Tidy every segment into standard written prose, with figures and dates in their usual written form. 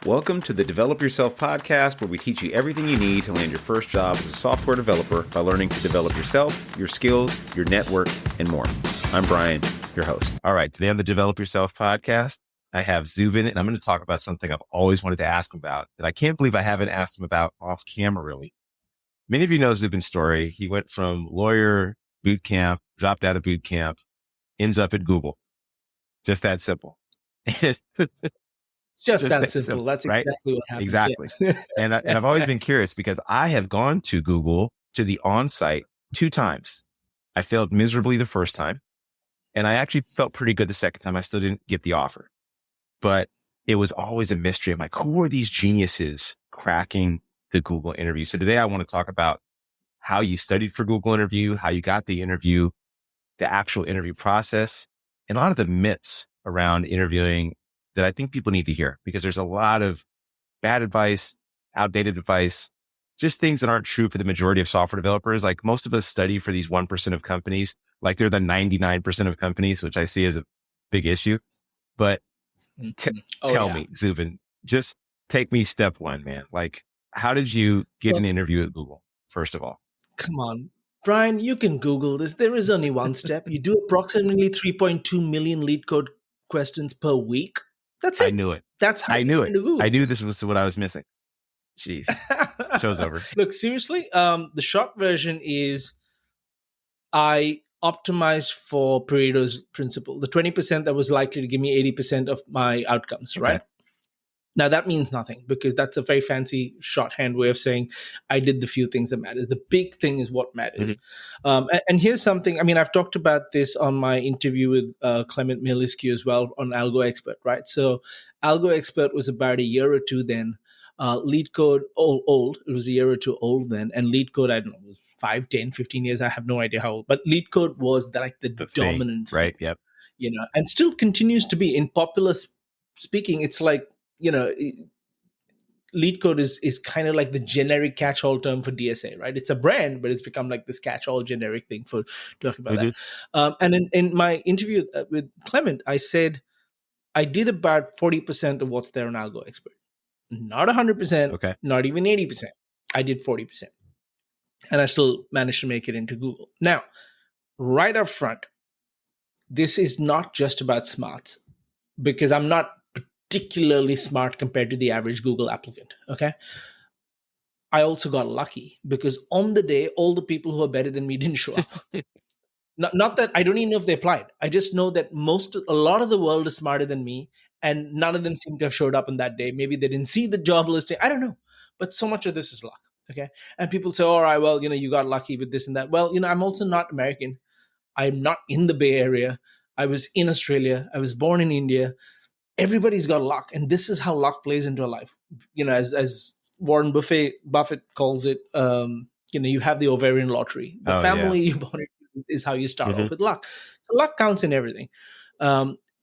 Welcome to the Develop Yourself podcast, where we teach you everything you need to land your first job as a software developer by learning to develop yourself, your skills, your network, and more. I'm Brian, your host. All right, today on the Develop Yourself podcast, I have Zubin, and I'm going to talk about something I've always wanted to ask him about that I can't believe I haven't asked him about off camera, really. Many of you know Zubin's story. He went from lawyer boot camp, dropped out of boot camp, ends up at Google. Just that simple. Just that simple. That's right? Exactly what happened. Exactly. Yeah. And I've always been curious because I have gone to Google to the on-site 2 times. I failed miserably the first time, and I actually felt pretty good the second time. I still didn't get the offer, but it was always a mystery. I'm like, who are these geniuses cracking the Google interview? So today I want to talk about how you studied for Google interview, how you got the interview, the actual interview process, and a lot of the myths around interviewing that I think people need to hear, because there's a lot of bad advice, outdated advice, just things that aren't true for the majority of software developers. Like most of us study for these 1% of companies, like they're the 99% of companies, which I see as a big issue. But tell me, Zubin, just take me step one, man. Like, how did you get an interview at Google, first of all? Come on, Brian, you can Google this. There is only one step. You do approximately 3.2 million LeetCode questions per week. That's it. I knew it. That's how I knew it. I knew this was what I was missing. Jeez. Show's over. Look, seriously, the short version is I optimized for Pareto's principle, the 20% that was likely to give me 80% of my outcomes, right? Okay. Now, that means nothing because that's a very fancy shorthand way of saying I did the few things that matter. The big thing is what matters. Mm-hmm. And here's something, I mean, I've talked about this on my interview with Clement Miliscu as well on Algo Expert, right? So Algo Expert was about a year or two then. LeetCode, old. It was a year or two old then. And LeetCode, I don't know, it was 5, 10, 15 years. I have no idea how old. But LeetCode was the dominant thing, right? Yep. You know, and still continues to be. In popular speaking, it's like, you know, LeetCode is kind of like the generic catch-all term for DSA, right? It's a brand, but it's become like this catch-all generic thing for talking about that. And in my interview with Clement, I said I did about 40% of what's there on Algo Expert. Not 100%, okay. Not even 80%. I did 40%. And I still managed to make it into Google. Now, right up front, this is not just about smarts, because I'm not particularly smart compared to the average Google applicant, okay? I also got lucky because on the day, all the people who are better than me didn't show up. Not that I don't even know if they applied. I just know that a lot of the world is smarter than me, and none of them seem to have showed up on that day. Maybe they didn't see the job listing. I don't know. But so much of this is luck, okay? And people say, all right, well, you know, you got lucky with this and that. Well, you know, I'm also not American. I'm not in the Bay Area. I was in Australia. I was born in India. Everybody's got luck, and this is how luck plays into a life. You know, as Warren Buffett calls it, you know, you have the ovarian lottery. The family you're born into is how you start off with luck. So luck counts in everything.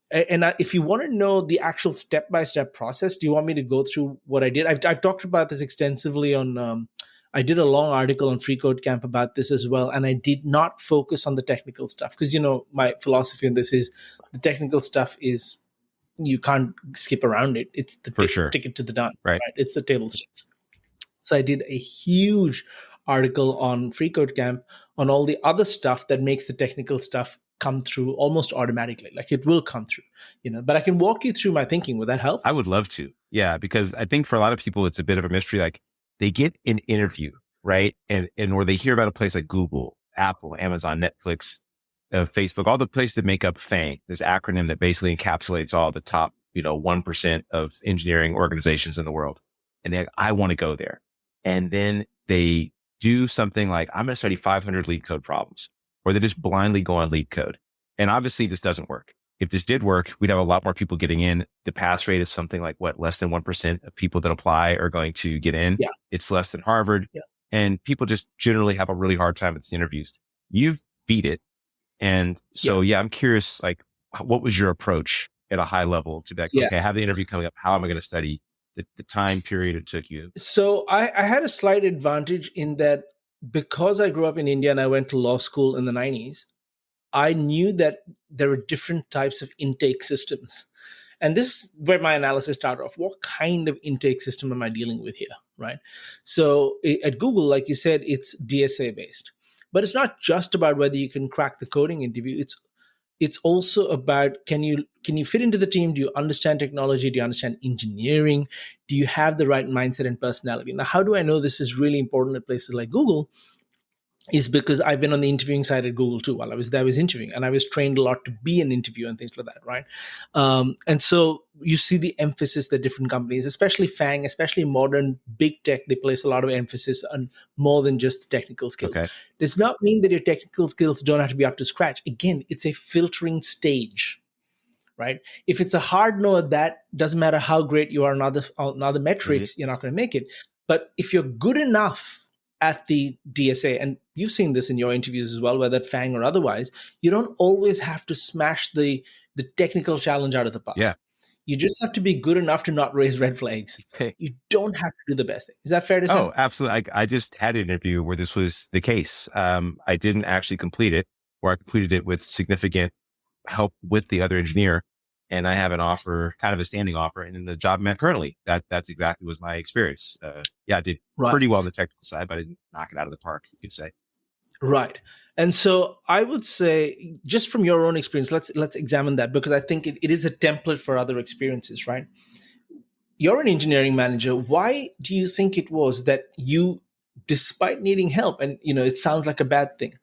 If you want to know the actual step-by-step process, do you want me to go through what I did? I've talked about this extensively on. I did a long article on FreeCodeCamp about this as well, and I did not focus on the technical stuff because, you know, my philosophy on this is the technical stuff is, you can't skip around it. It's the ticket to the done. Right? It's the table stakes. So I did a huge article on FreeCodeCamp on all the other stuff that makes the technical stuff come through almost automatically. Like it will come through, you know, but I can walk you through my thinking. Would that help? I would love to. Yeah, because I think for a lot of people, it's a bit of a mystery. Like they get an interview, right? And or they hear about a place like Google, Apple, Amazon, Netflix, Facebook, all the places that make up FANG, this acronym that basically encapsulates all the top, you know, 1% of engineering organizations in the world. And I want to go there. And then they do something like, I'm going to study 500 LeetCode problems, or they just blindly go on LeetCode. And obviously this doesn't work. If this did work, we'd have a lot more people getting in. The pass rate is something like less than 1% of people that apply are going to get in. Yeah. It's less than Harvard. Yeah. And people just generally have a really hard time with the interviews. You've beat it. And so, I'm curious, like, what was your approach at a high level to that? Okay, I have the interview coming up. How am I going to study the time period it took you? So I had a slight advantage in that because I grew up in India and I went to law school in the 90s, I knew that there were different types of intake systems. And this is where my analysis started off. What kind of intake system am I dealing with here, right? So at Google, like you said, it's DSA based. But it's not just about whether you can crack the coding interview. It's also about, can you fit into the team? Do you understand technology? Do you understand engineering? Do you have the right mindset and personality? Now, how do I know this is really important at places like Google? Is because I've been on the interviewing side at Google too. While I was there, I was interviewing, and I was trained a lot to be an interviewer and things like that, right? And so you see the emphasis that different companies, especially FANG, especially modern big tech, they place a lot of emphasis on more than just the technical skills. Okay. Does not mean that your technical skills don't have to be up to scratch. Again, it's a filtering stage, right? If it's a hard no at that, doesn't matter how great you are on other metrics, you're not going to make it. But if you're good enough at the DSA, and you've seen this in your interviews as well, whether at FANG or otherwise, you don't always have to smash the technical challenge out of the park. Yeah. You just have to be good enough to not raise red flags. Okay. You don't have to do the best thing. Is that fair to say? Oh, absolutely. I just had an interview where this was the case. I didn't actually complete it, or I completed it with significant help with the other engineer. And I have an offer, kind of a standing offer, and in the job I'm at currently, that's exactly was my experience. I did pretty well on the technical side, but I didn't knock it out of the park, you could say. Right. And so I would say, just from your own experience, let's examine that, because I think it is a template for other experiences, right? You're an engineering manager. Why do you think it was that you, despite needing help, and it sounds like a bad thing,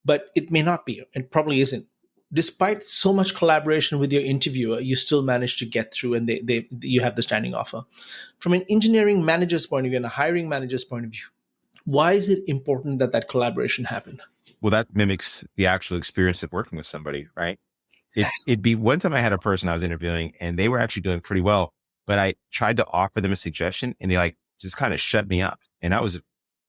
but it may not be, it probably isn't. Despite so much collaboration with your interviewer, you still managed to get through, and you have the standing offer. From an engineering manager's point of view and a hiring manager's point of view, why is it important that that collaboration happen? Well, that mimics the actual experience of working with somebody, right? Exactly. It'd be one time I had a person I was interviewing, and they were actually doing pretty well, but I tried to offer them a suggestion, and they just kind of shut me up. And that was a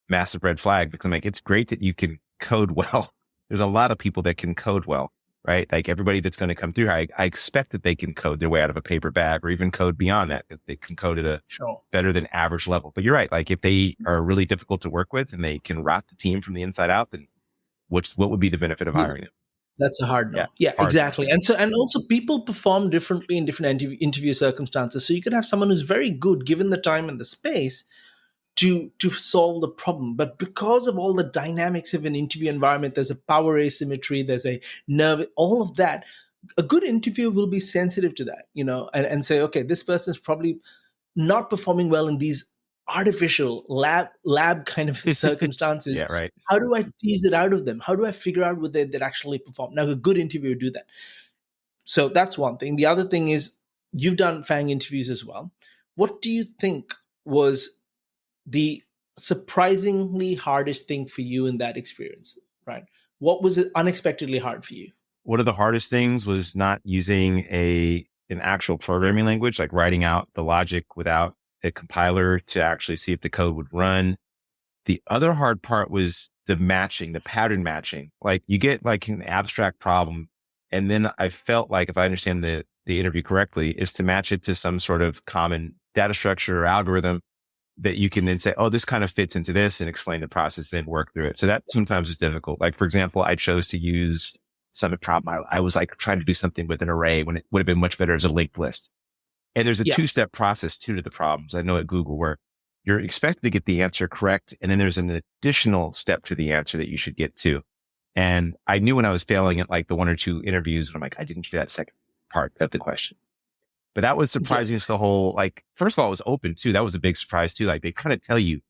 massive red flag, because I'm like, it's great that you can code well. There's a lot of people that can code well, right? Like everybody that's going to come through, I expect that they can code their way out of a paper bag, or even code beyond that. That they can code at a better than average level. But you're right. Like if they are really difficult to work with and they can rot the team from the inside out, then what would be the benefit of hiring them? That's a hard no. Yeah, hard exactly. no. And also people perform differently in different interview circumstances. So you could have someone who's very good, given the time and the space, to solve the problem. But because of all the dynamics of an interview environment, there's a power asymmetry, there's a nerve, all of that. A good interviewer will be sensitive to that, and say, okay, this person is probably not performing well in these artificial lab kind of circumstances. Yeah, right. How do I tease it out of them? How do I figure out what they actually perform? Now, a good interviewer would do that. So that's one thing. The other thing is, you've done FANG interviews as well. What do you think was the surprisingly hardest thing for you in that experience, right? What was it unexpectedly hard for you? One of the hardest things was not using an actual programming language, like writing out the logic without a compiler to actually see if the code would run. The other hard part was the matching, the pattern matching. Like you get like an abstract problem, and then I felt like, if I understand the interview correctly, is to match it to some sort of common data structure or algorithm that you can then say, oh, this kind of fits into this, and explain the process, then work through it. So that sometimes is difficult. Like, for example, I chose to use some problem. I was like trying to do something with an array when it would have been much better as a linked list. And there's a two-step process too to the problems. I know at Google, where you're expected to get the answer correct, and then there's an additional step to the answer that you should get to. And I knew when I was failing at like the one or two interviews, when I'm like, I didn't do that second part of the question. But that was surprising. It's the whole, like, first of all, it was open too. That was a big surprise too. Like they kind of tell you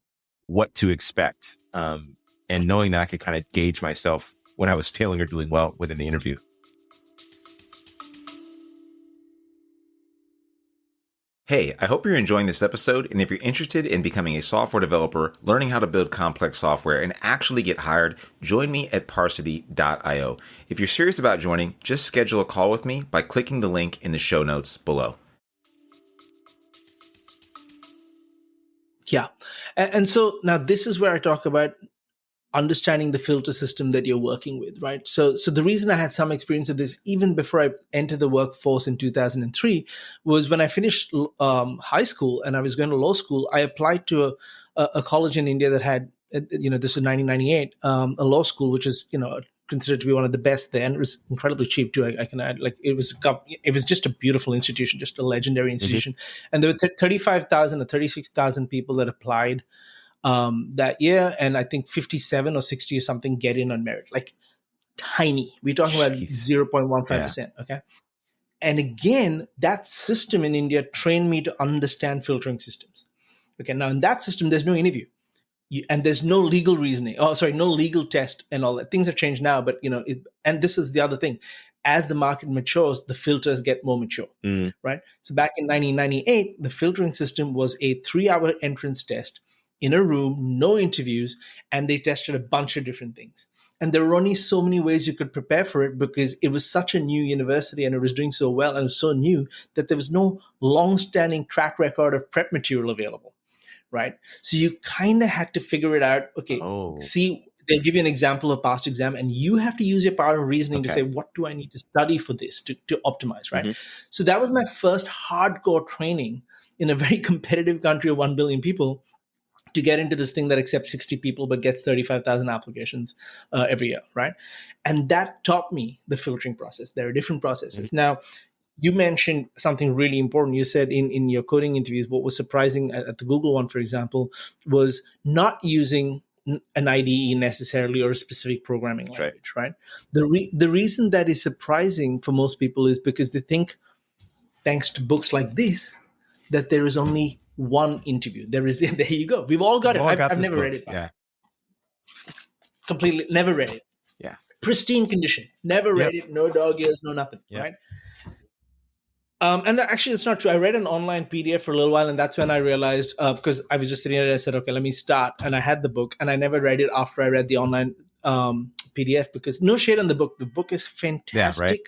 what to expect. And knowing that I could kind of gauge myself when I was failing or doing well within the interview. Hey, I hope you're enjoying this episode, and if you're interested in becoming a software developer, learning how to build complex software, and actually get hired, join me at Parsity.io. If you're serious about joining, just schedule a call with me by clicking the link in the show notes below. Yeah. And so now this is where I talk about understanding the filter system that you're working with, right? So the reason I had some experience of this, even before I entered the workforce in 2003, was when I finished high school and I was going to law school. I applied to a college in India that had, this is 1998, a law school, which is, considered to be one of the best there, and it was incredibly cheap too. I can add, like it was just a beautiful institution, just a legendary institution, and there were 35,000 or 36,000 people that applied that year, and I think 57 or 60 or something get in on merit, like tiny. We're talking about 0.15%. Okay. And again, that system in India trained me to understand filtering systems. Okay. Now in that system, there's no interview. And there's no legal reasoning. Oh, sorry, no legal test and all that. Things have changed now, but and this is the other thing. As the market matures, the filters get more mature, right? So back in 1998, the filtering system was a 3-hour entrance test in a room, no interviews, and they tested a bunch of different things. And there were only so many ways you could prepare for it because it was such a new university and it was doing so well and it was so new that there was no long-standing track record of prep material available, right? So you kind of had to figure it out. Okay, see, they'll give you an example of past exam and you have to use your power of reasoning to say, what do I need to study for this to optimize, right? So that was my first hardcore training in a very competitive country of 1 billion people to get into this thing that accepts 60 people but gets 35,000 applications every year, right? And that taught me the filtering process. There are different processes. Now, you mentioned something really important. You said in your coding interviews, what was surprising at the Google one, for example, was not using an IDE necessarily or a specific programming language, right? The reason that is surprising for most people is because they think, thanks to books like this, that there is only one interview. There you go. We've all got it. I've never read it. Yeah. Completely, never read it. Yeah. Pristine condition. Never read it. No dog ears, no nothing, right? And actually, it's not true. I read an online PDF for a little while, and that's when I realized, because I was just sitting there and I said, okay, let me start. And I had the book, and I never read it after I read the online PDF because no shade on the book. The book is fantastic. Yeah, right?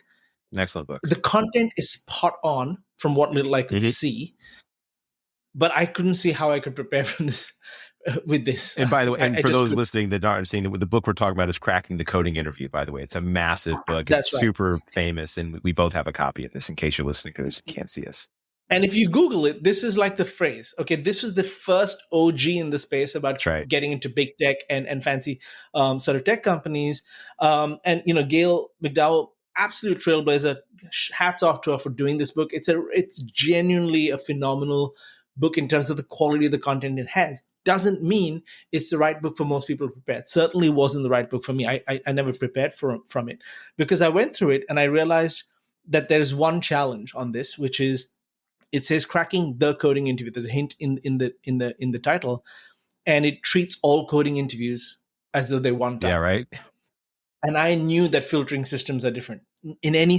An excellent book. The content is spot on from what little I could see. But I couldn't see how I could prepare from this with this. And by the way, and for those listening that aren't seeing it, the book we're talking about is Cracking the Coding Interview, by the way. It's a massive book. It's super famous. And we both have a copy of this in case you're listening to this and can't see us. And if you Google it, this is like the phrase. Okay, this was the first OG in the space about getting into big tech and fancy sort of tech companies. And, Gail McDowell, absolute trailblazer. Hats off to her for doing this book. It's genuinely a phenomenal book in terms of the quality of the content it has. Doesn't mean it's the right book for most people to prepare. It certainly wasn't the right book for me. I never prepared from it because I went through it and I realized that there is one challenge on this, which is it says cracking the coding interview. There's a hint in the title, and it treats all coding interviews as though they one time. Yeah, right. And I knew that filtering systems are different. In any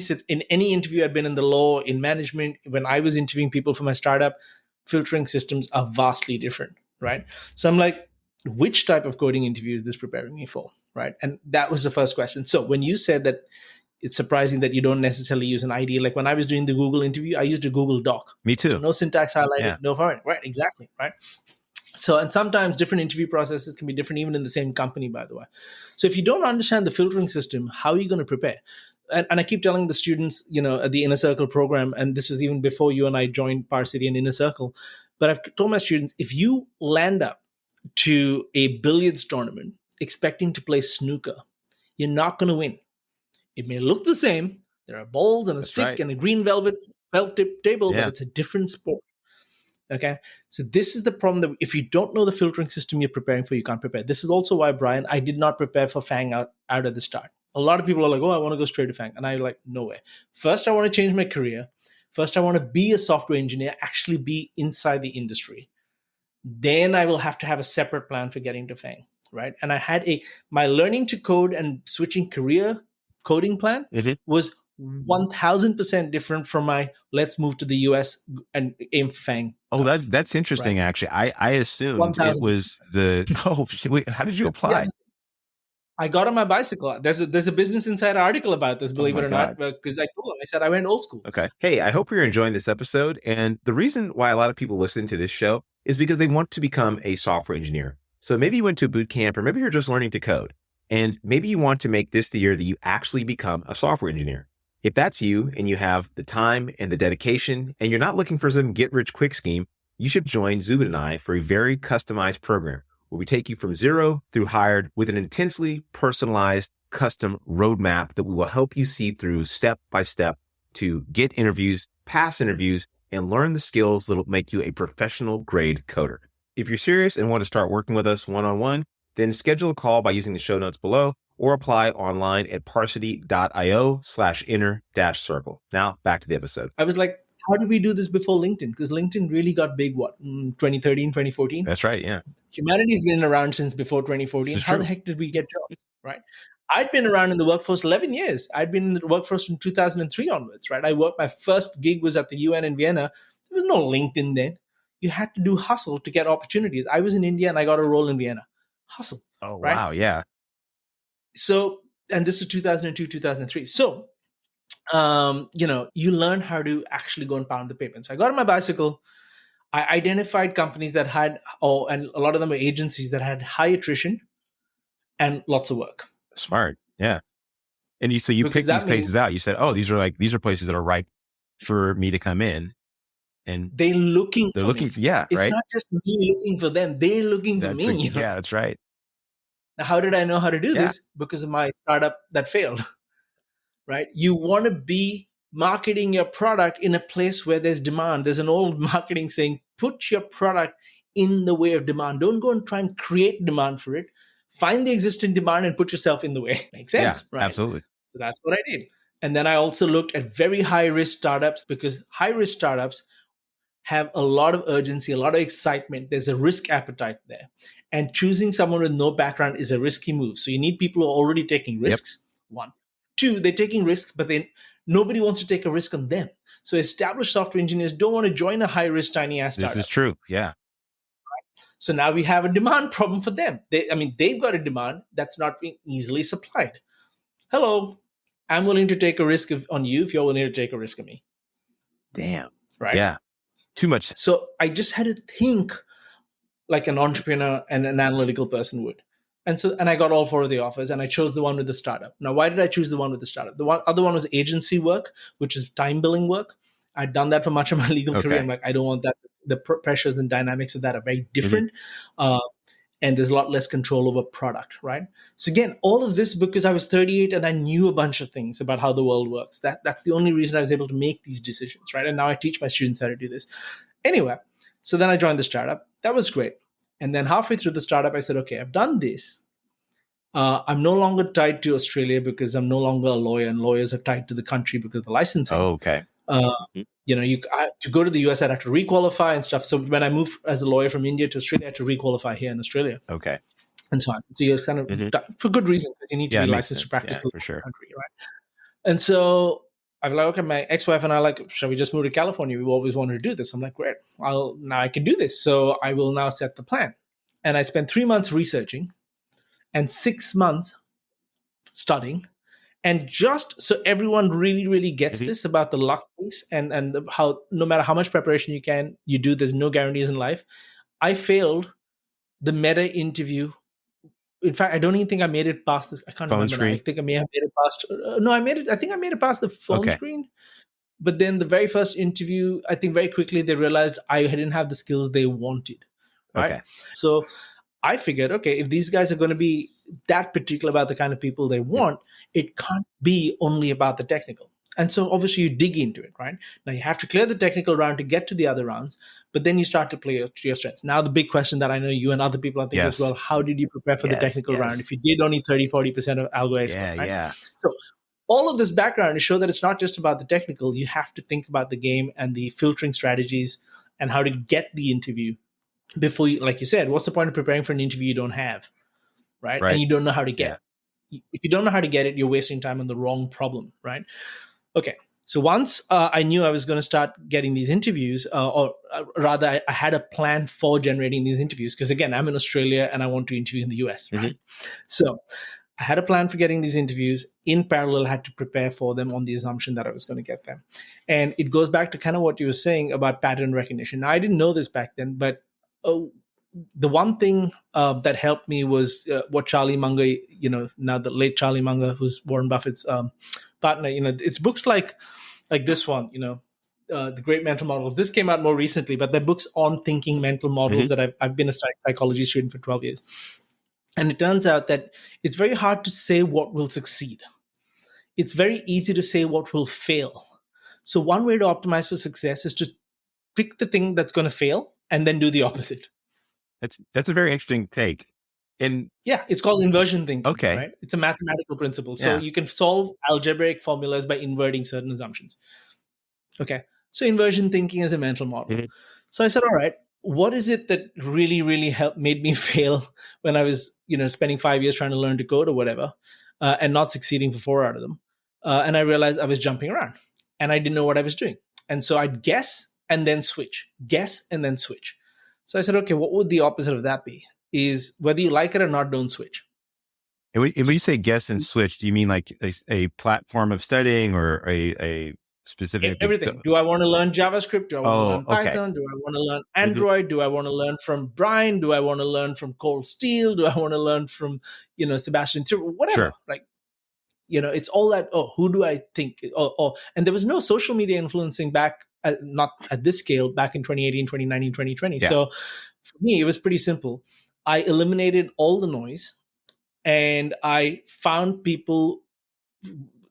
interview I'd been in the law, in management, when I was interviewing people for my startup, filtering systems are vastly different, right? So I'm like, which type of coding interview is this preparing me for, right? And that was the first question. So when you said that it's surprising that you don't necessarily use an IDE, like when I was doing the Google interview, I used a Google Doc. Me too. So no syntax highlighted, no foreign, right? Exactly, right? So, and sometimes different interview processes can be different even in the same company, by the way. So if you don't understand the filtering system, how are you going to prepare? And I keep telling the students, at the Inner Circle program, and this is even before you and I joined Parsity and Inner Circle, but I've told my students, if you land up to a billiards tournament expecting to play snooker, you're not going to win. It may look the same. There are balls and a stick and a green felt tip table, but it's a different sport. Okay. So this is the problem that if you don't know the filtering system you're preparing for, you can't prepare. This is also why, Brian, I did not prepare for FANG out at the start. A lot of people are like, oh, I want to go straight to FANG. And I'm like, no way. First, I want to change my career. First, I want to be a software engineer, actually be inside the industry. Then I will have to have a separate plan for getting to FANG, right? And I had my learning to code and switching career coding plan was 1,000% different from my let's move to the US and aim for FANG. Oh, that's interesting, actually. I assumed 1,000%. it was wait, how did you apply? Yeah. I got on my bicycle. There's a Business Insider article about this, believe it or not, because I told them, I said I went old school. Okay. Hey, I hope you're enjoying this episode. And the reason why a lot of people listen to this show is because they want to become a software engineer. So maybe you went to a boot camp, or maybe you're just learning to code. And maybe you want to make this the year that you actually become a software engineer. If that's you and you have the time and the dedication and you're not looking for some get-rich-quick scheme, you should join Zubin and I for a very customized program where we take you from zero through hired with an intensely personalized custom roadmap that we will help you see through step by step to get interviews, pass interviews, and learn the skills that'll make you a professional grade coder. If you're serious and want to start working with us one-on-one, then schedule a call by using the show notes below or apply online at parsity.io/inner-circle. Now back to the episode. I was like, how did we do this before LinkedIn? Because LinkedIn really got big, 2013, 2014? That's right. Yeah. Humanity's been around since before 2014. How the heck did we get jobs, right? I'd been around in the workforce 11 years. I'd been in the workforce from 2003 onwards, right? My first gig was at the UN in Vienna. There was no LinkedIn then. You had to do hustle to get opportunities. I was in India and I got a role in Vienna. Hustle. Oh, right? wow. Yeah. So, and this is 2002, 2003. So, you learn how to actually go and pound the pavement. So I got on my bicycle. I identified companies that had, and a lot of them were agencies that had high attrition and lots of work. Smart. Yeah. And you picked these places out. You said, these are places that are ripe for me to come in. And they're looking for me. Yeah. It's right. not just me looking for them. They're looking for me. Yeah, that's right. Now, how did I know how to do this? Because of my startup that failed, right? You want to be marketing your product in a place where there's demand. There's an old marketing saying, put your product in the way of demand. Don't go and try and create demand for it. Find the existing demand and put yourself in the way. Makes sense, right? Absolutely. So that's what I did. And then I also looked at very high-risk startups, because high-risk startups have a lot of urgency, a lot of excitement. There's a risk appetite there. And choosing someone with no background is a risky move. So you need people who are already taking risks, one. Two, they're taking risks, but then nobody wants to take a risk on them. So established software engineers don't want to join a high-risk, tiny-ass startup. This is true, yeah. So now we have a demand problem for them. They've got a demand that's not being easily supplied. Hello, I'm willing to take a risk on you if you're willing to take a risk on me. Damn. Right? Yeah. Too much. So I just had to think like an entrepreneur and an analytical person would. And I got all four of the offers, and I chose the one with the startup. Now, why did I choose the one with the startup? The other one was agency work, which is time billing work. I'd done that for much of my legal career. I'm like, I don't want that. The pressures and dynamics of that are very different. Mm-hmm. And there's a lot less control over product, right? So again, all of this because I was 38 and I knew a bunch of things about how the world works. That's the only reason I was able to make these decisions, right? And now I teach my students how to do this. Anyway, so then I joined the startup. That was great. And then halfway through the startup, I said, okay, I've done this. I'm no longer tied to Australia because I'm no longer a lawyer, and lawyers are tied to the country because of the licensing. Oh, okay. To go to the US, I'd have to requalify and stuff. So when I moved as a lawyer from India to Australia, I had to requalify here in Australia. Okay. And so on. So you're kind of for good reason, because you need to be licensed to practice the country, right? And so I'm like, okay, my ex-wife and I like, shall we just move to California? We've always wanted to do this. I'm like, great. Now I can do this. So I will now set the plan. And I spent 3 months researching and 6 months studying. And just so everyone really, really gets this about the luck piece and how no matter how much preparation you do, there's no guarantees in life. I failed the meta interview. In fact, I don't even think I made it past this. I can't remember. Screen. I think I may have made it past. No, I think I made it past the phone screen. But then the very first interview, I think very quickly they realized I didn't have the skills they wanted. Right. Okay. So I figured, okay, if these guys are going to be that particular about the kind of people they want, it can't be only about the technical. And so obviously you dig into it, right? Now you have to clear the technical round to get to the other rounds, but then you start to play to your strengths. Now the big question that I know you and other people are thinking as well, how did you prepare for the technical round? If you did only 30-40% of algo expert, right? So all of this background to show that it's not just about the technical. You have to think about the game and the filtering strategies and how to get the interview before you, like you said, what's the point of preparing for an interview you don't have, right? And you don't know how to get it. If you don't know how to get it, you're wasting time on the wrong problem, right? Okay, so once I knew I was going to start getting these interviews, or rather I had a plan for generating these interviews, because again, I'm in Australia and I want to interview in the US, right? So I had a plan for getting these interviews. In parallel, I had to prepare for them on the assumption that I was going to get them. And it goes back to kind of what you were saying about pattern recognition. Now, I didn't know this back then, but the one thing that helped me was what Charlie Munger, now the late Charlie Munger, who's Warren Buffett's partner, it's books like this one, The Great Mental Models. This came out more recently, but they're books on thinking mental models that I've been a psychology student for 12 years. And it turns out that it's very hard to say what will succeed. It's very easy to say what will fail. So one way to optimize for success is to pick the thing that's going to fail and then do the opposite. That's a very interesting take. And yeah, it's called inversion thinking. Okay. Right? It's a mathematical principle. So Yeah. you can solve algebraic formulas by inverting certain assumptions. Okay. So inversion thinking is a mental model. Mhm. So I said, all right, what is it that really, really made me fail when I was, spending 5 years trying to learn to code or whatever, and not succeeding for 4 out of them? And I realized I was jumping around and I didn't know what I was doing. And so I'd guess and then switch, guess and then switch. So I said, okay, what would the opposite of that be? Is whether you like it or not, don't switch. And when you say guess and switch, do you mean like a platform of studying or a specific everything? Do I want to learn JavaScript? Do I want to learn okay. Python? Do I want to learn Android? Do I want to learn from Brian? Do I want to learn from Cole Steele? Do I want to learn from, Sebastian Tyrrell? Whatever. Sure. Like, it's all that, who do I think? And there was no social media influencing back, not at this scale, back in 2018, 2019, 2020. Yeah. So for me, it was pretty simple. I eliminated all the noise and I found people,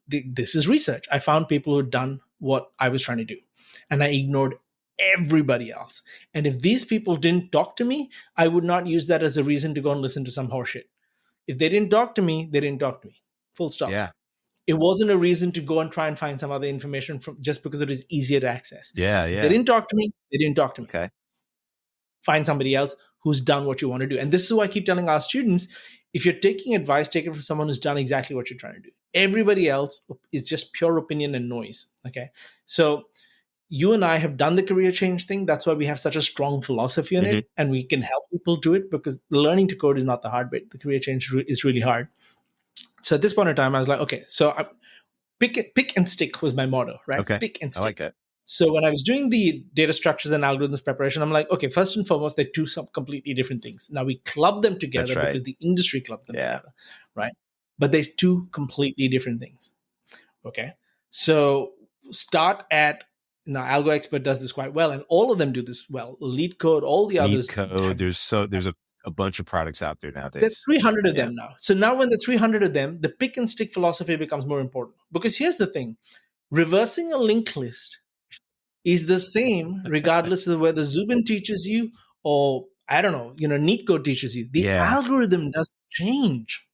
this is research. I found people who had done what I was trying to do and I ignored everybody else. And if these people didn't talk to me, I would not use that as a reason to go and listen to some horseshit. If they didn't talk to me, they didn't talk to me. Full stop. Yeah. It wasn't a reason to go and try and find some other information from just because it is easier to access. Yeah. If they didn't talk to me, they didn't talk to me. Okay. Find somebody else who's done what you want to do. And this is why I keep telling our students, if you're taking advice, take it from someone who's done exactly what you're trying to do. Everybody else is just pure opinion and noise. Okay. So you and I have done the career change thing. That's why we have such a strong philosophy on it. And we can help people do it because learning to code is not the hard bit. The career change is really hard. So at this point in time, I was like, okay, so pick and stick was my motto, right? Okay. Pick and stick. I like that. So when I was doing the data structures and algorithms preparation, I'm like, okay, first and foremost, they're two completely different things. Now we club them together because the industry clubbed them together, right? But they're two completely different things. Okay. So start at, now Algo Expert does this quite well, and all of them do this well. LeetCode, all the others. LeetCode, there's a bunch of products out there nowadays. There's 300 of them now. So now when the 300 of them, the pick and stick philosophy becomes more important. Because here's the thing, reversing a linked list is the same regardless of whether Zubin teaches you or, I don't know, LeetCode teaches you. The algorithm doesn't change.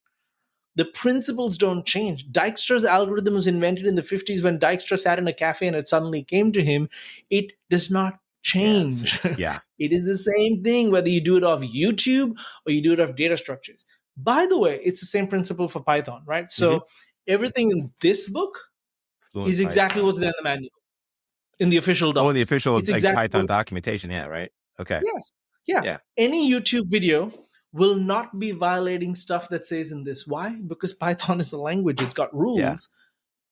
The principles don't change. Dijkstra's algorithm was invented in the 50s when Dijkstra sat in a cafe and it suddenly came to him. It does not change. Yeah. It is the same thing whether you do it off YouTube or you do it off data structures. By the way, it's the same principle for Python, right? So everything in this book is exactly what's there in the manual, in the official docs. Oh, in the official exactly Python documentation. Yeah, right. Okay. Yes. Yeah. Any YouTube video will not be violating stuff that says in this. Why? Because Python is the language. It's got rules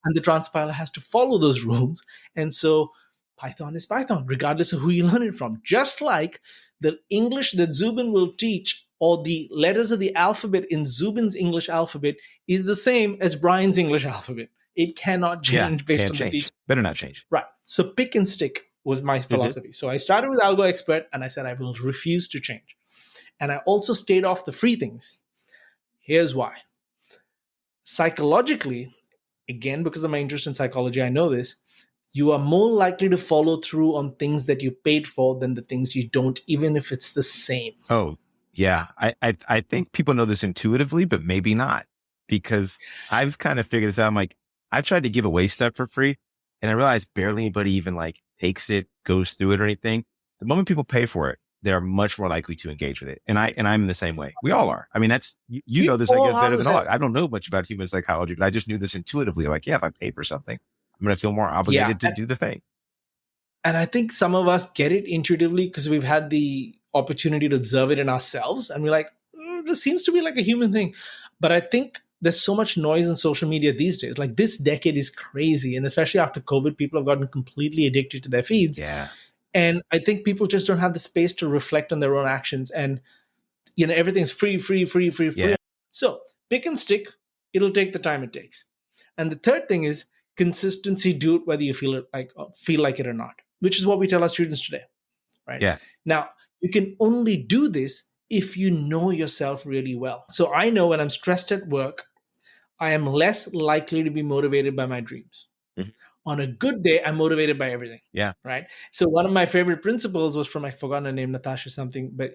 and the transpiler has to follow those rules. And so Python is Python, regardless of who you learn it from. Just like the English that Zubin will teach or the letters of the alphabet in Zubin's English alphabet is the same as Brian's English alphabet. It cannot change based on the teacher. Better not change. Right. So pick and stick was my philosophy. So I started with Algo Expert and I said I will refuse to change. And I also stayed off the free things. Here's why. Psychologically, again, because of my interest in psychology, I know this, you are more likely to follow through on things that you paid for than the things you don't, even if it's the same. Oh, yeah. I think people know this intuitively, but maybe not, because I've kind of figured this out. I'm like, I've tried to give away stuff for free and I realized barely anybody even like takes it, goes through it or anything. The moment people pay for it, they're much more likely to engage with it. And I'm in the same way. We all are. I mean, that's, you know this, I guess, better than all. I don't know much about human psychology, but I just knew this intuitively. Like, if I pay for something, I'm going to feel more obligated to do the thing. And I think some of us get it intuitively because we've had the opportunity to observe it in ourselves. And we're like, this seems to be like a human thing. But I think there's so much noise on social media these days. Like this decade is crazy. And especially after COVID, people have gotten completely addicted to their feeds. Yeah. And I think people just don't have the space to reflect on their own actions. And, everything's free. Yeah. So pick and stick. It'll take the time it takes. And the third thing is consistency. Do it whether you feel like it or not, which is what we tell our students today. Right. Yeah. Now, you can only do this if you know yourself really well. So I know when I'm stressed at work, I am less likely to be motivated by my dreams. Mhm. On a good day, I'm motivated by everything. Yeah. Right. So one of my favorite principles was from, I forgot her name, Natasha something, but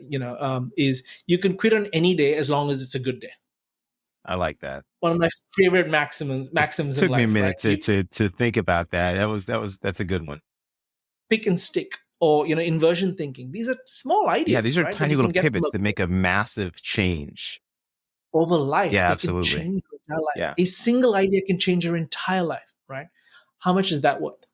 is you can quit on any day as long as it's a good day. I like that. One of my favorite maxims It in took me a life. minute Right? to think about that. That's a good one. Pick and stick, or inversion thinking. These are small ideas. Yeah, these are right? tiny you little can get from pivots that make a massive change. over life. Yeah, They absolutely. can change your entire life. Yeah. A single idea can change your entire life. Right? How much is that worth?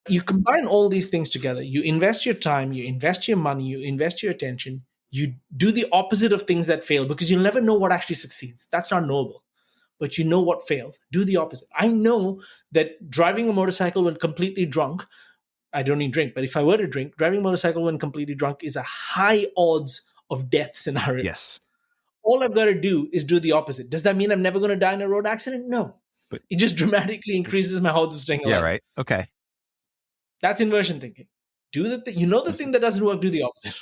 You combine all these things together. You invest your time, you invest your money, you invest your attention. You do the opposite of things that fail, because you'll never know what actually succeeds. That's not knowable. But you know what fails. Do the opposite. I know that driving a motorcycle when completely drunk, I don't even drink, but if I were to drink, driving a motorcycle when completely drunk is a high odds of death scenario. Yes. All I've got to do is do the opposite. Does that mean I'm never going to die in a road accident? No. But it just dramatically increases my odds of staying alive. yeah, right. Okay. That's inversion thinking. Do the the thing that doesn't work, do the opposite.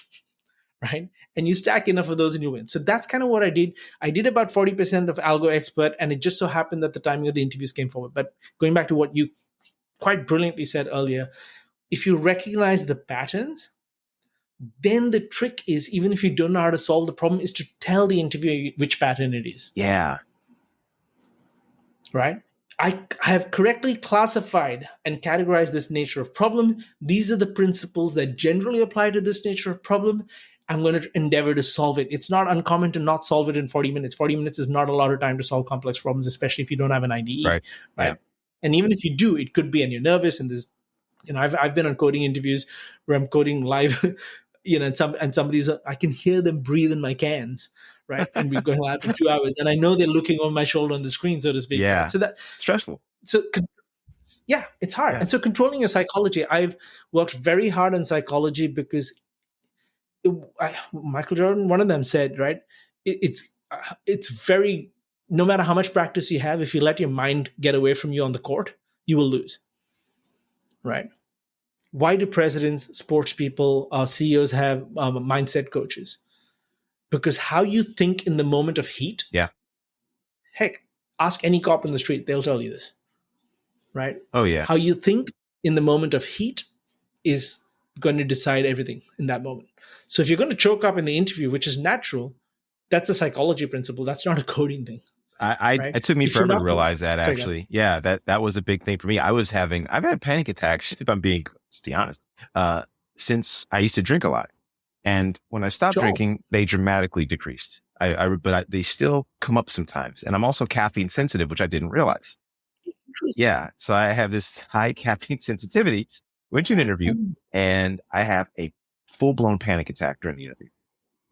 Right? And you stack enough of those and you win. So that's kind of what I did. I did about 40% of Algo Expert, and it just so happened that the timing of the interviews came forward. But going back to what you quite brilliantly said earlier, if you recognize the patterns, then the trick is, even if you don't know how to solve the problem, is to tell the interviewer which pattern it is. Yeah. Right? I have correctly classified and categorized this nature of problem. These are the principles that generally apply to this nature of problem. I'm going to endeavor to solve it. It's not uncommon to not solve it in 40 minutes. 40 minutes is not a lot of time to solve complex problems, especially if you don't have an IDE. Right. Yeah. And even if you do, it could be, and you're nervous, and there's, I've been on coding interviews where I'm coding live, and somebody's, I can hear them breathe in my cans, right? And we're going live for 2 hours, and I know they're looking over my shoulder on the screen, so to speak. Yeah. Right? So that stressful. So yeah, it's hard. Yeah. And so controlling your psychology, I've worked very hard on psychology because Michael Jordan, one of them said, right, it's very, no matter how much practice you have, if you let your mind get away from you on the court, you will lose. Right? Why do presidents, sports people, CEOs have mindset coaches? Because how you think in the moment of heat. Yeah. Heck, ask any cop in the street; they'll tell you this. Right? Oh yeah. How you think in the moment of heat is going to decide everything in that moment. So if you're going to choke up in the interview, which is natural, that's a psychology principle. That's not a coding thing. Right? It took me forever to realize that, actually. Yeah, that was a big thing for me. I've had panic attacks, if I'm being, to be honest, since I used to drink a lot. And when I stopped drinking, they dramatically decreased. But they still come up sometimes. And I'm also caffeine sensitive, which I didn't realize. Yeah. So I have this high caffeine sensitivity. Went to an interview and I have a full blown panic attack during the interview.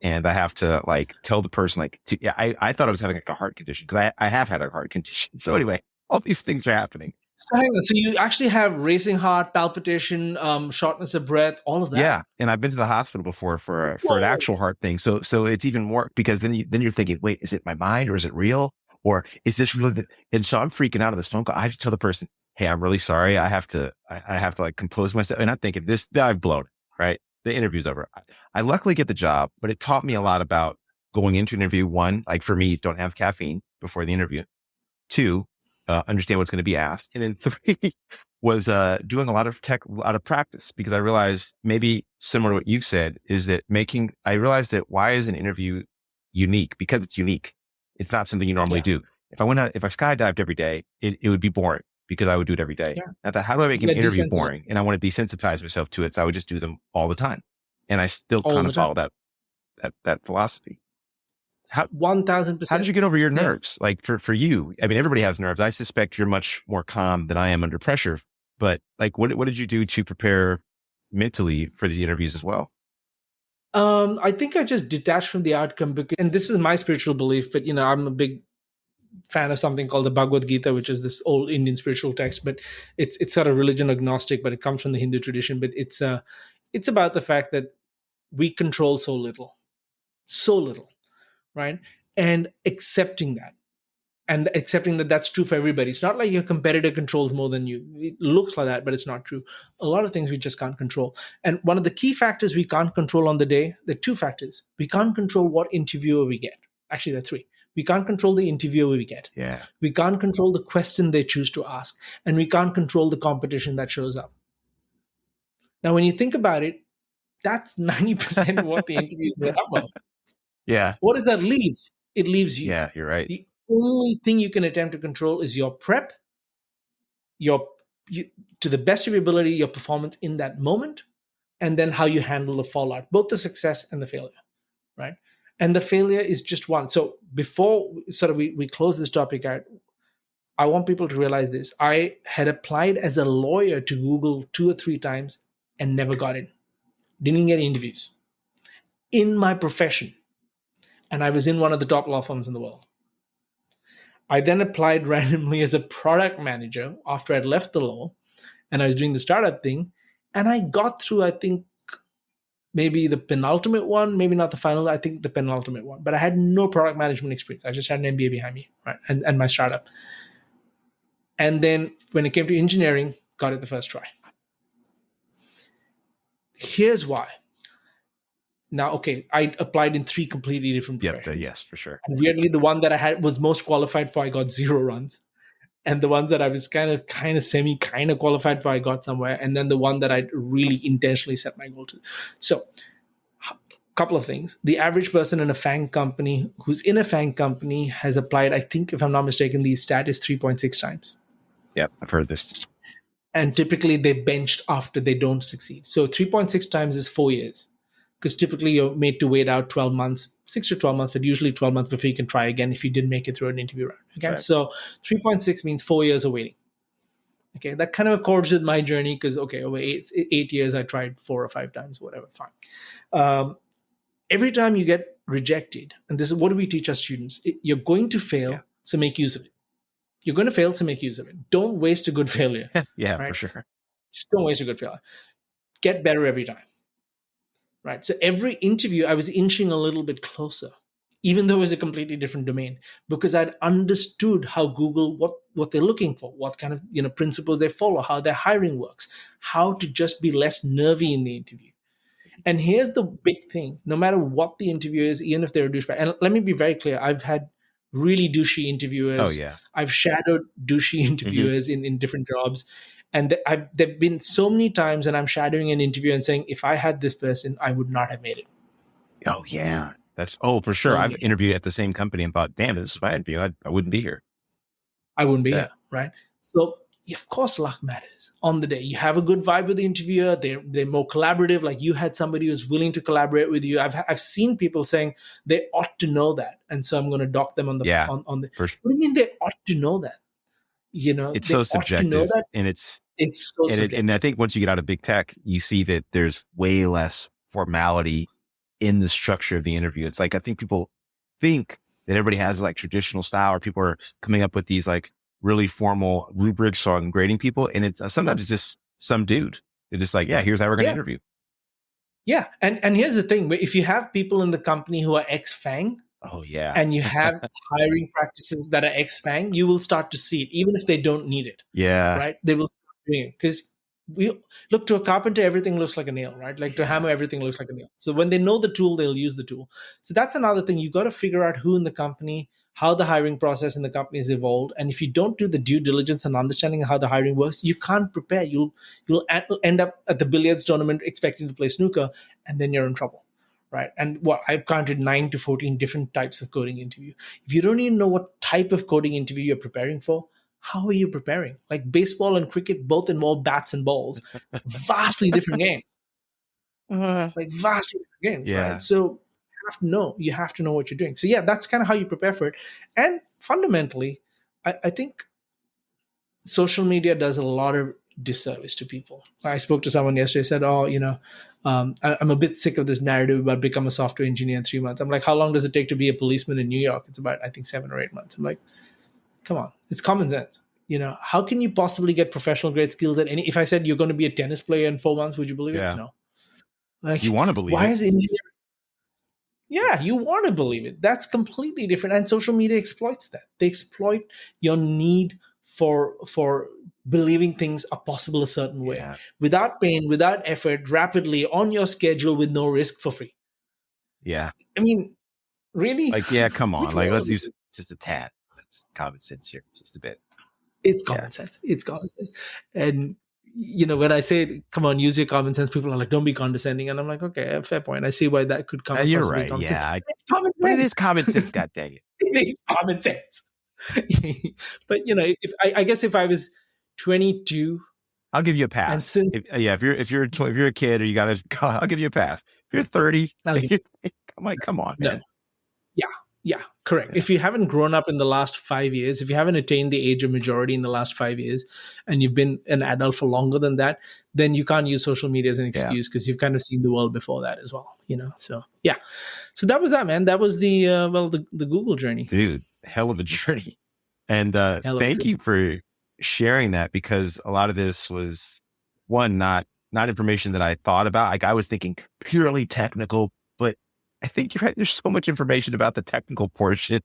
And I have to tell the person I thought I was having a heart condition, because I have had a heart condition. So anyway, all these things are happening. So you actually have racing heart, palpitation, shortness of breath, all of that. Yeah. And I've been to the hospital before for an actual heart thing. So it's even more, because then you're thinking, wait, is it my mind or is it real? Or is this really and so I'm freaking out of this phone call. I have to tell the person, hey, I'm really sorry. I have to compose myself. And I'm thinking I've blown it, right? The interview's over. I luckily get the job, but it taught me a lot about going into an interview. One, for me, don't have caffeine before the interview. Two, understand what's going to be asked. And then three was, doing a lot of practice, because I realized, maybe similar to what you said, is that I realized that why is an interview unique? Because it's unique. It's not something you normally do. If I skydived every day, it would be boring, because I would do it every day. Yeah. How do I make an interview boring? And I want to desensitize myself to it. So I would just do them all the time. And I still kind of follow that philosophy. 1,000%. How did you get over your nerves? For you, I mean, everybody has nerves. I suspect you're much more calm than I am under pressure, but what did you do to prepare mentally for these interviews as well? I think I just detached from the outcome, and this is my spiritual belief, but I'm a big fan of something called the Bhagavad Gita, which is this old Indian spiritual text, but it's sort of religion agnostic, but it comes from the Hindu tradition. But it's about the fact that we control so little, right? And accepting that. and accepting that that's true for everybody. It's not like your competitor controls more than you. It looks like that, but it's not true. A lot of things we just can't control. And one of the key factors we can't control on the day, there are two factors. We can't control what interviewer we get. Actually, there are three. We can't control the interviewer we get. Yeah. We can't control the question they choose to ask. And we can't control the competition that shows up. Now, when you think about it, that's 90% of what the interview is about. Yeah. What does that leave? It leaves you. Yeah, you're right. The only thing you can attempt to control is your prep, to the best of your ability, your performance in that moment, and then how you handle the fallout, both the success and the failure, right? And the failure is just one. So before sort of we close this topic out, I want people to realize this. I had applied as a lawyer to Google 2 or 3 times and never got in. Didn't get interviews in my profession. And I was in one of the top law firms in the world. I then applied randomly as a product manager after I'd left the law and I was doing the startup thing. And I got through, I think, maybe the penultimate one, maybe not the final, I think the penultimate one. But I had no product management experience. I just had an MBA behind me, right? And my startup. And then when it came to engineering, got it the first try. Here's why. Now, okay, I applied in 3 completely different professions. Yes, for sure. And weirdly, the one that I had was most qualified for, I got 0 runs. And the ones that I was kind of qualified for, I got somewhere. And then the one that I really intentionally set my goal to. So, a couple of things. The average person in a FANG company who's in a FANG company has applied, I think, if I'm not mistaken, the stat is 3.6 times. Yep, I've heard this. And typically they benched after they don't succeed. So 3.6 times is 4 years. Because typically you're made to wait out 12 months, 6 to 12 months, but usually 12 months before you can try again if you didn't make it through an interview round. Okay, right. So 3.6 means 4 years of waiting. Okay, that kind of accords with my journey because, okay, over 8 years, I tried 4 or 5 times, whatever, fine. Every time you get rejected, and this is what do we teach our students? You're going to fail, so make use of it. You're going to fail, so make use of it. Don't waste a good failure. Yeah, right? For sure. Just don't waste a good failure. Get better every time. Right. So every interview, I was inching a little bit closer, even though it was a completely different domain, because I'd understood how Google, what they're looking for, what kind of principles they follow, how their hiring works, how to just be less nervy in the interview. And here's the big thing: no matter what the interview is, even if they're a douchebag, and let me be very clear, I've had really douchey interviewers. Oh yeah. I've shadowed douchey interviewers in different jobs. And there've been so many times and I'm shadowing an interview and saying, if I had this person, I would not have made it. Oh, yeah. For sure. I've interviewed at the same company and thought, damn, this is my interview. I wouldn't be here. I wouldn't be here, right? So, of course, luck matters on the day. You have a good vibe with the interviewer. They're more collaborative. Like you had somebody who's willing to collaborate with you. I've seen people saying they ought to know that. And so I'm going to dock them on the, on the, for sure. What do you mean they ought to know that? It's so subjective and it's so subjective. And I think once you get out of big tech, you see that there's way less formality in the structure of the interview. It's like, I think people think that everybody has like traditional style or people are coming up with these like really formal rubrics on grading people. And it's sometimes it's just some dude. They're just like, yeah, here's how we're going to interview. Yeah. And here's the thing. If you have people in the company who are ex-FANG, oh yeah, and you have hiring practices that are ex-FANG, you will start to see it, even if they don't need it. Yeah. Right? They will start doing it. Because we look, to a carpenter, everything looks like a nail, right? Like to a hammer, everything looks like a nail. So when they know the tool, they'll use the tool. So that's another thing. You got to figure out who in the company, how the hiring process in the company has evolved. And if you don't do the due diligence and understanding how the hiring works, you can't prepare. You'll end up at the billiards tournament expecting to play snooker, and then you're in trouble. Right. And I've counted 9 to 14 different types of coding interview. If you don't even know what type of coding interview you're preparing for, how are you preparing? Like baseball and cricket both involve bats and balls, vastly different games. Like vastly different games. Yeah. Right. So you have to know what you're doing. So yeah, that's kind of how you prepare for it. And fundamentally, I think social media does a lot of disservice to people. I spoke to someone yesterday, said, I'm a bit sick of this narrative about become a software engineer in 3 months. I'm like, how long does it take to be a policeman in New York? It's about, I think, 7 or 8 months. I'm like, come on, it's common sense. How can you possibly get professional grade skills at if I said you're going to be a tennis player in 4 months, would you believe it? No. Like, you want to believe why it. is engineering? Yeah, you want to believe it. That's completely different. And social media exploits that. They exploit your need for believing things are possible a certain way, Yeah. without pain, without effort, rapidly on your schedule with no risk, for free. Yeah. I mean, really? Like, yeah, come on. Which Like, one let's is use it? just a tad. That's common sense here, just a bit. It's Yeah. common sense. It's common sense. And when I say, come on, use your common sense, people are like, don't be condescending. And I'm like, okay, fair point. I see why that could come across You're as being right. condescending. Yeah. It's common But it sense. is common sense, god dang it. It is common sense. But if I guess if I was 22 I'll give you a and pass. since If you're a kid or you got to, I'll give you a pass. If you're 30, come on, man. Yeah, correct. Yeah. If you haven't grown up in the last 5 years, if you haven't attained the age of majority in the last 5 years, and you've been an adult for longer than that, then you can't use social media as an excuse because you've kind of seen the world before that as well. So yeah, so that was that, man. That was the the Google journey. Dude, hell of a journey. And thank journey. you for sharing that, because a lot of this was not information that I thought about. Like, I was thinking purely technical, but I think you're right. There's so much information about the technical portion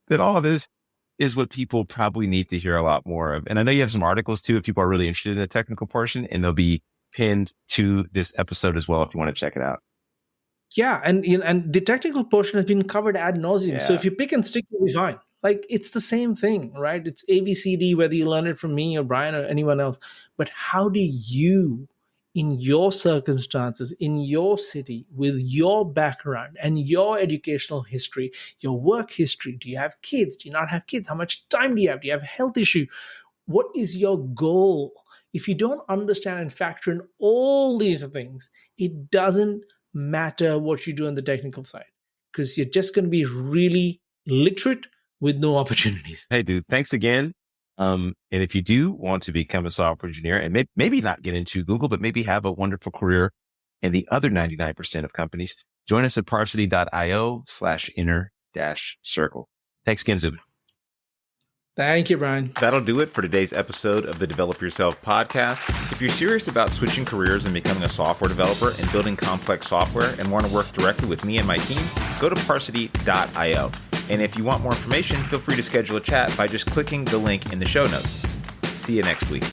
that all of this is what people probably need to hear a lot more of. And I know you have some articles too, if people are really interested in the technical portion, and they'll be pinned to this episode as well if you want to check it out. Yeah, and the technical portion has been covered ad nauseum. So Yeah. if you pick and stick, you'll be fine. Like, it's the same thing, right? It's ABCD, whether you learn it from me or Brian or anyone else. But how do you, in your circumstances, in your city, with your background and your educational history, your work history, do you have kids? Do you not have kids? How much time do you have? Do you have a health issue? What is your goal? If you don't understand and factor in all these things, it doesn't matter what you do on the technical side, because you're just going to be really literate with no opportunities. Hey, dude, thanks again. And if you do want to become a software engineer and maybe not get into Google, but maybe have a wonderful career in the other 99% of companies, join us at parsity.io/inner-circle. Thanks again, Zubin. Thank you, Brian. That'll do it for today's episode of the Develop Yourself podcast. If you're serious about switching careers and becoming a software developer and building complex software and want to work directly with me and my team, go to parsity.io. And if you want more information, feel free to schedule a chat by just clicking the link in the show notes. See you next week.